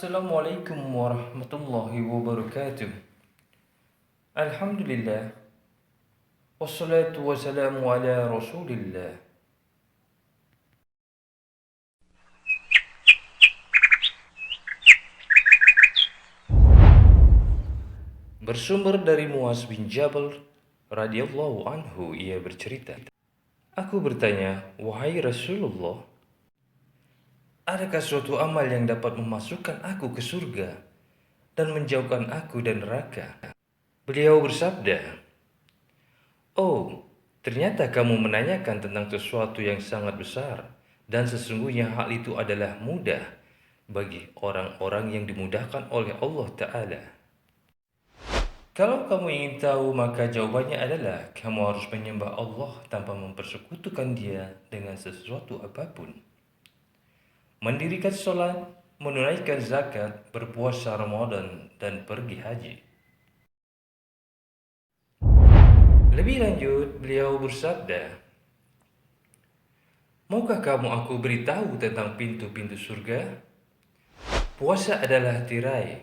Assalamualaikum warahmatullahi wabarakatuh. Alhamdulillah. Wassalatu wassalamu ala rasulillah. Bersumber dari Muaz bin Jabal radhiyallahu anhu, ia bercerita, aku bertanya, wahai Rasulullah, adakah suatu amal yang dapat memasukkan aku ke surga dan menjauhkan aku dari neraka? Beliau bersabda, oh, ternyata kamu menanyakan tentang sesuatu yang sangat besar, dan sesungguhnya hal itu adalah mudah bagi orang-orang yang dimudahkan oleh Allah Ta'ala. Kalau kamu ingin tahu, maka jawabannya adalah kamu harus menyembah Allah tanpa mempersekutukan Dia dengan sesuatu apapun. Mendirikan sholat, menunaikan zakat, berpuasa Ramadan, dan pergi haji. Lebih lanjut, beliau bersabda, maukah kamu aku beritahu tentang pintu-pintu surga? Puasa adalah tirai,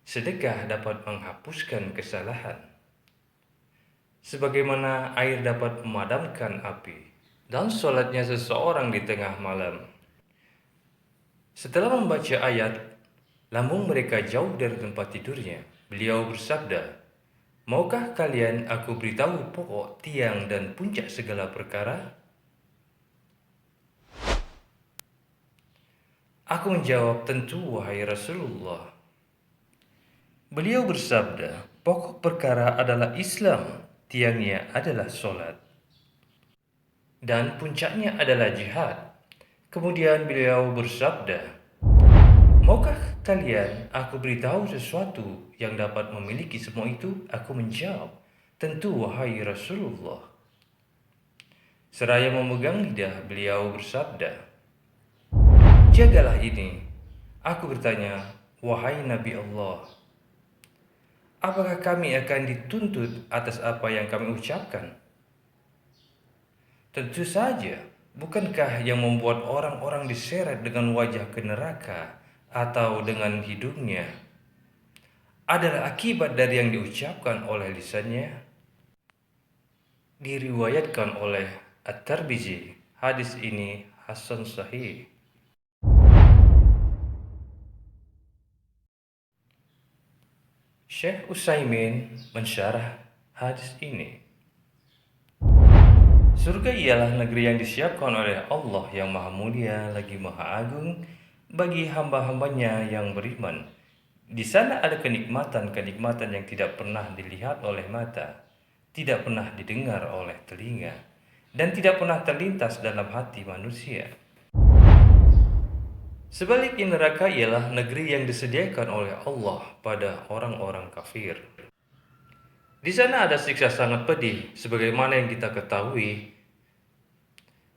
sedekah dapat menghapuskan kesalahan. Sebagaimana air dapat memadamkan api, dan sholatnya seseorang di tengah malam. Setelah membaca ayat, lambung mereka jauh dari tempat tidurnya. Beliau bersabda, maukah kalian aku beritahu pokok, tiang, dan puncak segala perkara? Aku menjawab, tentu wahai Rasulullah. Beliau bersabda, pokok perkara adalah Islam, tiangnya adalah solat, dan puncaknya adalah jihad. Kemudian beliau bersabda, maukah kalian aku beritahu sesuatu yang dapat memiliki semua itu? Aku menjawab, tentu wahai Rasulullah. Seraya memegang lidah, beliau bersabda, jagalah ini. Aku bertanya, wahai Nabi Allah, apakah kami akan dituntut atas apa yang kami ucapkan? Tentu saja, bukankah yang membuat orang-orang diseret dengan wajah ke neraka atau dengan hidungnya adalah akibat dari yang diucapkan oleh lisannya? Diriwayatkan oleh At-Tirmizi, hadis ini hasan sahih. Syekh Utsaimin mensyarah hadis ini. Surga ialah negeri yang disiapkan oleh Allah yang Maha Mulia lagi Maha Agung bagi hamba-hambanya yang beriman. Di sana ada kenikmatan-kenikmatan yang tidak pernah dilihat oleh mata, tidak pernah didengar oleh telinga, dan tidak pernah terlintas dalam hati manusia. Sebaliknya, neraka ialah negeri yang disediakan oleh Allah pada orang-orang kafir. Di sana ada siksa sangat pedih, sebagaimana yang kita ketahui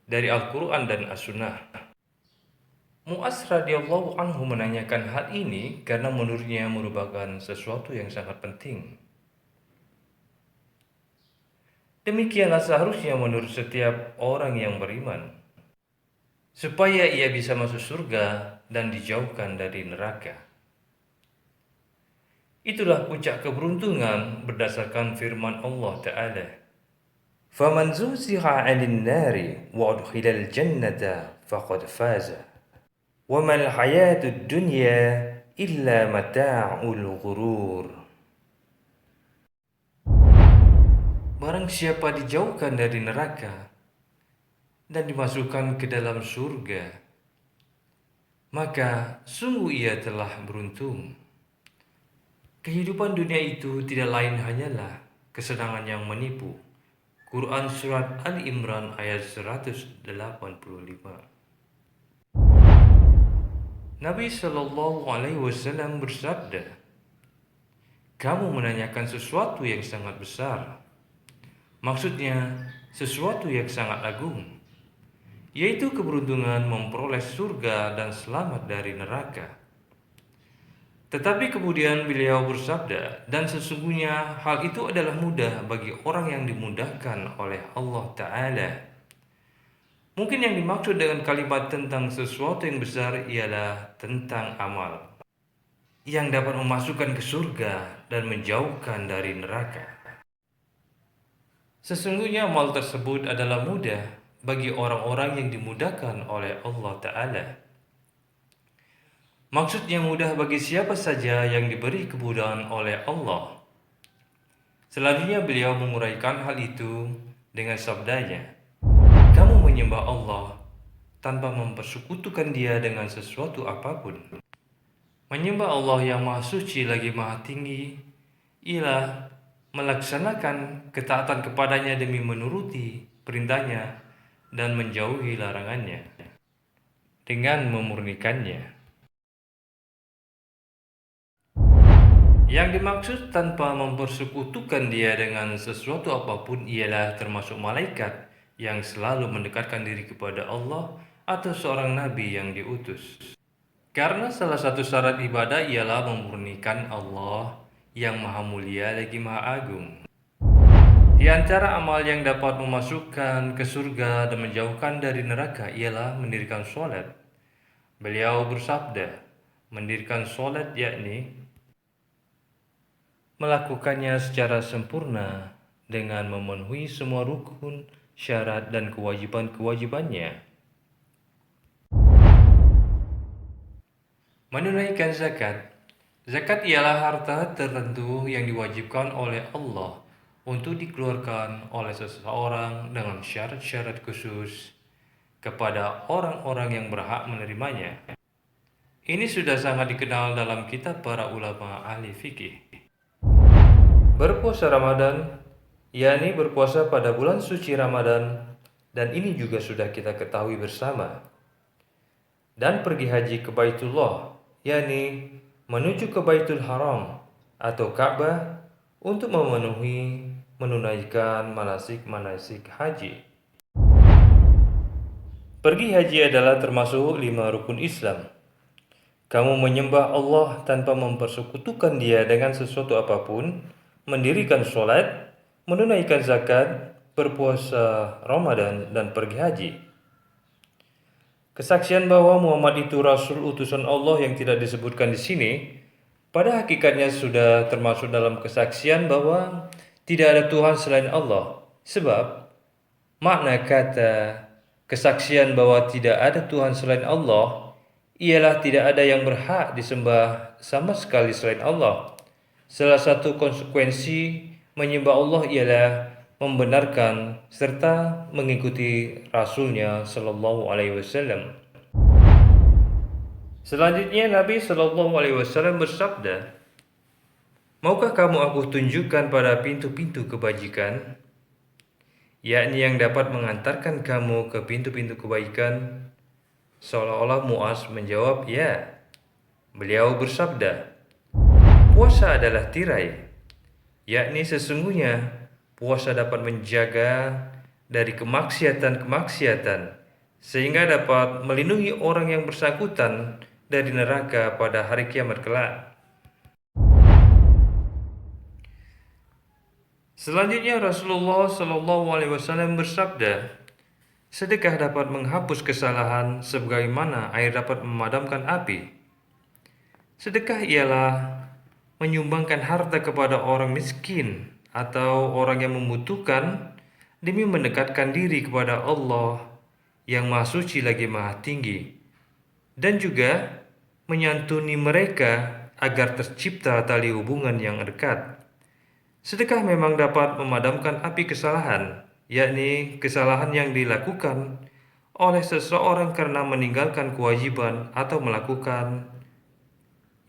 dari Al-Quran dan As-Sunnah. Mu'az radhiyallahu anhu menanyakan hal ini karena menurutnya merupakan sesuatu yang sangat penting. Demikianlah seharusnya menurut setiap orang yang beriman, supaya ia bisa masuk surga dan dijauhkan dari neraka. Itulah puncak keberuntungan berdasarkan firman Allah Ta'ala. فَمَنْ زُحْزِحَ عَنِ النَّارِ وَأُدْخِلَ الْجَنَّةَ فَقَدْ فَازَ وَمَا الْحَيَاةُ الدُّنْيَا إِلَّا مَتَاعُ الْغُرُورِ. Barang siapa dijauhkan dari neraka dan dimasukkan ke dalam surga, maka sungguh ia telah beruntung. Kehidupan dunia itu tidak lain hanyalah kesenangan yang menipu. Quran Surat Ali Imran ayat 185. Nabi Shallallahu Alaihi Wasallam bersabda, kamu menanyakan sesuatu yang sangat besar. Maksudnya sesuatu yang sangat agung, yaitu keberuntungan memperoleh surga dan selamat dari neraka. Tetapi kemudian beliau bersabda, dan sesungguhnya hal itu adalah mudah bagi orang yang dimudahkan oleh Allah Ta'ala. Mungkin yang dimaksud dengan kalimat tentang sesuatu yang besar ialah tentang amal. yang dapat memasukkan ke surga dan menjauhkan dari neraka. Sesungguhnya amal tersebut adalah mudah bagi orang-orang yang dimudahkan oleh Allah Ta'ala. Maksudnya mudah bagi siapa saja yang diberi kemudahan oleh Allah. Selanjutnya beliau menguraikan hal itu dengan sabdanya, "Kamu menyembah Allah tanpa mempersekutukan Dia dengan sesuatu apapun." Menyembah Allah yang Maha Suci lagi Maha Tinggi ialah melaksanakan ketaatan kepadanya demi menuruti perintahnya dan menjauhi larangannya dengan memurnikannya. Yang dimaksud tanpa mempersekutukan Dia dengan sesuatu apapun ialah termasuk malaikat yang selalu mendekatkan diri kepada Allah atau seorang nabi yang diutus. Karena salah satu syarat ibadah ialah memurnikan Allah yang Maha Mulia lagi Maha Agung. Di antara amal yang dapat memasukkan ke surga dan menjauhkan dari neraka ialah mendirikan sholat. Beliau bersabda, mendirikan sholat yakni melakukannya secara sempurna dengan memenuhi semua rukun, syarat, dan kewajiban-kewajibannya. Menunaikan zakat. Zakat ialah harta tertentu yang diwajibkan oleh Allah untuk dikeluarkan oleh seseorang dengan syarat-syarat khusus kepada orang-orang yang berhak menerimanya. Ini sudah sangat dikenal dalam kitab para ulama ahli fikih. Berpuasa Ramadan, yakni berpuasa pada bulan suci Ramadan, dan ini juga sudah kita ketahui bersama. Dan pergi haji ke Baitullah, yakni menuju ke Baitul Haram atau Ka'bah untuk menunaikan manasik-manasik haji. Pergi haji adalah termasuk 5 rukun Islam. Kamu menyembah Allah tanpa mempersekutukan Dia dengan sesuatu apapun, mendirikan sholat, menunaikan zakat, berpuasa Ramadan, dan pergi haji. Kesaksian bahwa Muhammad itu Rasul utusan Allah yang tidak disebutkan di sini, pada hakikatnya sudah termasuk dalam kesaksian bahwa tidak ada Tuhan selain Allah. Sebab makna kata kesaksian bahwa tidak ada Tuhan selain Allah ialah tidak ada yang berhak disembah sama sekali selain Allah. Salah satu konsekuensi menyembah Allah ialah membenarkan serta mengikuti Rasulnya Sallallahu Alaihi Wasallam. Selanjutnya Nabi Sallallahu Alaihi Wasallam bersabda, "Maukah kamu aku tunjukkan pada pintu-pintu kebajikan, yakni yang dapat mengantarkan kamu ke pintu-pintu kebaikan?" Seolah-olah Muaz menjawab, "Ya." Beliau bersabda, "Puasa adalah tirai, yakni sesungguhnya puasa dapat menjaga dari kemaksiatan-kemaksiatan sehingga dapat melindungi orang yang bersangkutan dari neraka pada hari kiamat kelak." Selanjutnya Rasulullah Shallallahu Alaihi Wasallam bersabda, "Sedekah dapat menghapus kesalahan sebagaimana air dapat memadamkan api." Sedekah ialah menyumbangkan harta kepada orang miskin atau orang yang membutuhkan demi mendekatkan diri kepada Allah yang Maha Suci lagi Maha Tinggi, dan juga menyantuni mereka agar tercipta tali hubungan yang dekat. Sedekah memang dapat memadamkan api kesalahan, yakni kesalahan yang dilakukan oleh seseorang karena meninggalkan kewajiban atau melakukan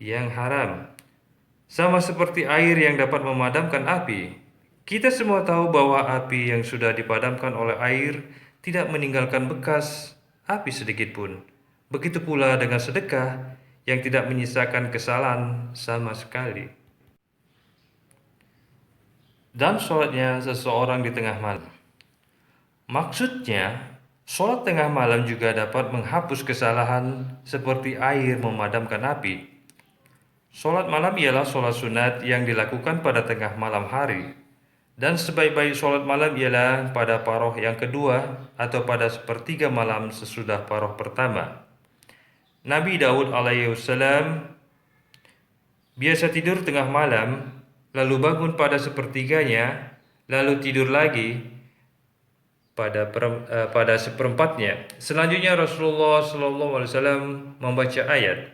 yang haram. Sama seperti air yang dapat memadamkan api, kita semua tahu bahwa api yang sudah dipadamkan oleh air tidak meninggalkan bekas api sedikit pun. Begitu pula dengan sedekah yang tidak menyisakan kesalahan sama sekali. Dan sholatnya seseorang di tengah malam. Maksudnya, sholat tengah malam juga dapat menghapus kesalahan seperti air memadamkan api. Sholat malam ialah sholat sunat yang dilakukan pada tengah malam hari, dan sebaik-baik sholat malam ialah pada paroh yang kedua atau pada sepertiga malam sesudah paroh pertama. Nabi Daud alaihissalam biasa tidur tengah malam, lalu bangun pada sepertiganya, lalu tidur lagi pada seperempatnya. Selanjutnya Rasulullah SAW membaca ayat,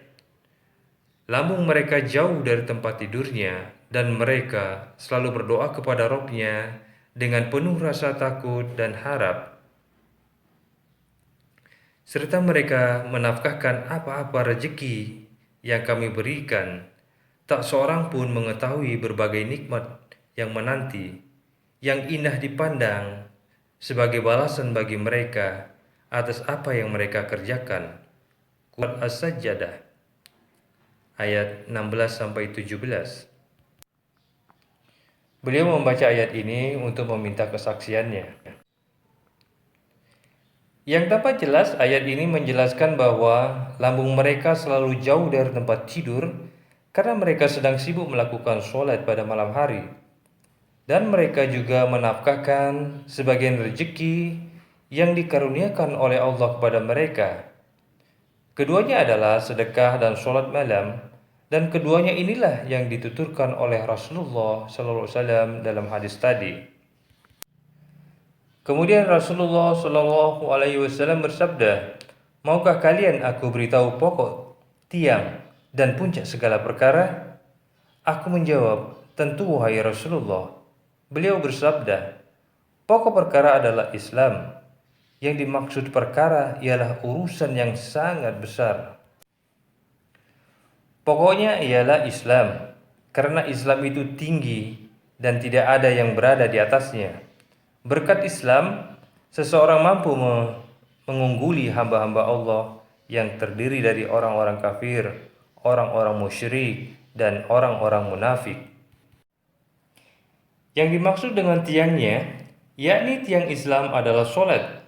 lambung mereka jauh dari tempat tidurnya, dan mereka selalu berdoa kepada Rabb-nya dengan penuh rasa takut dan harap. Serta mereka menafkahkan apa-apa rezeki yang kami berikan. Tak seorang pun mengetahui berbagai nikmat yang menanti, yang indah dipandang, sebagai balasan bagi mereka atas apa yang mereka kerjakan. Quran As-Sajdah ayat 16-17. Beliau membaca ayat ini untuk meminta kesaksiannya. Yang dapat jelas, ayat ini menjelaskan bahwa lambung mereka selalu jauh dari tempat tidur karena mereka sedang sibuk melakukan sholat pada malam hari. Dan mereka juga menafkahkan sebagian rezeki yang dikaruniakan oleh Allah kepada mereka. Keduanya adalah sedekah dan sholat malam, dan keduanya inilah yang dituturkan oleh Rasulullah SAW dalam hadis tadi. Kemudian Rasulullah SAW bersabda, maukah kalian aku beritahu pokok, tiang, dan puncak segala perkara? Aku menjawab, tentu wahai Rasulullah. Beliau bersabda, pokok perkara adalah Islam. Yang dimaksud perkara ialah urusan yang sangat besar. Pokoknya ialah Islam, karena Islam itu tinggi dan tidak ada yang berada di atasnya. Berkat Islam, seseorang mampu mengungguli hamba-hamba Allah yang terdiri dari orang-orang kafir, orang-orang musyrik, dan orang-orang munafik. Yang dimaksud dengan tiangnya, yakni tiang Islam adalah sholat.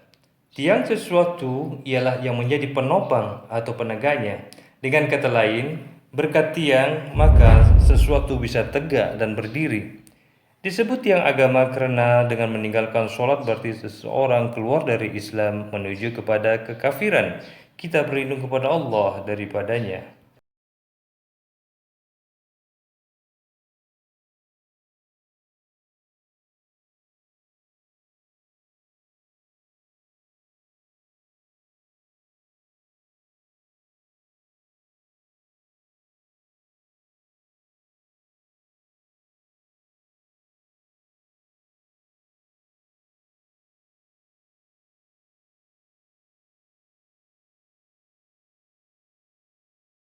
Tiang sesuatu ialah yang menjadi penopang atau penegaknya. Dengan kata lain, berkat tiang maka sesuatu bisa tegak dan berdiri. Disebut tiang agama karena dengan meninggalkan sholat berarti seseorang keluar dari Islam menuju kepada kekafiran. Kita berlindung kepada Allah daripadanya.